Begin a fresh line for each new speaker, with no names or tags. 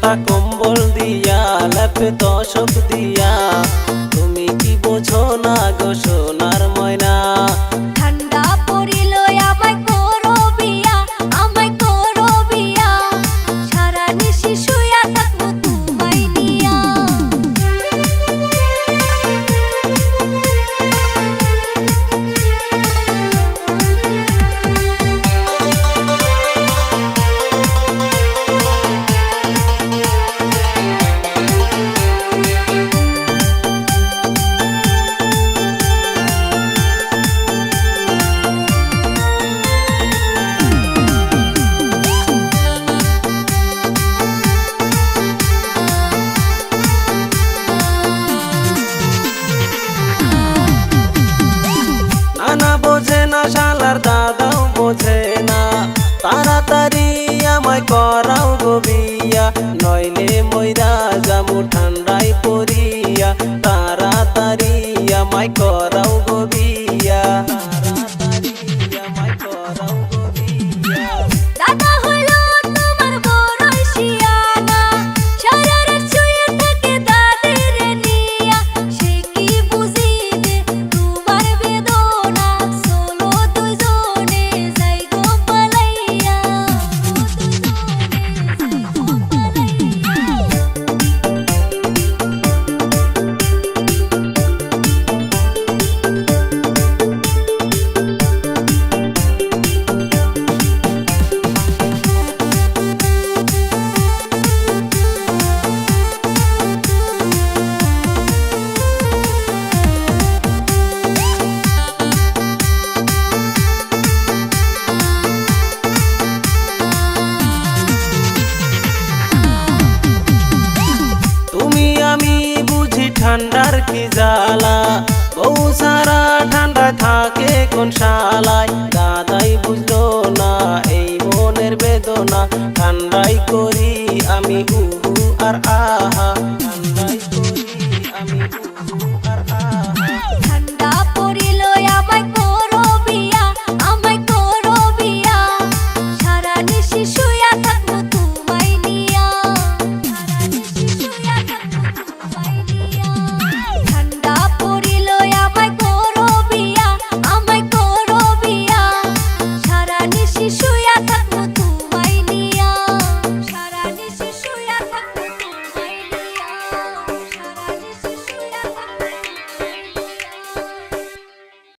পাতা কম্বল দিয়া লেপে তোষক দিয়া, তুমি কি বোঝো না গো সোনার ময়না।
ঠান্ডা পড়িল আমায় করো বিয়া, আমায় করো বিয়া, সারা নিশি শুয়া থাকবো তোমায় নিয়া।
নানা বোঝে না শালার দাদাও বোঝে না, তাড়াতাড়ি আমায় করাও গো বিয়া, নইলে মইরা যামু ঠান্ডায় পড়িয়া, তাড়াতাড়ি আমায় করাও গো বিয়া, তাড়াতাড়ি আমায় করাও গো বিয়া।
দাদা হলো তোমার বড়ই শিয়ানা, সারা রাত শুয়ে থাকে দাদির নিয়া, সে কি বুঝিবে তোমার বেদনা, চলো দুজনে যাই গো পালাইয়া, দুজনে যাই গো পালাইয়া।
তুমি আমি বুঝি ঠান্ডার কি জ্বালা, বউ সারা ঠান্ডা থাকে কোন শালায়।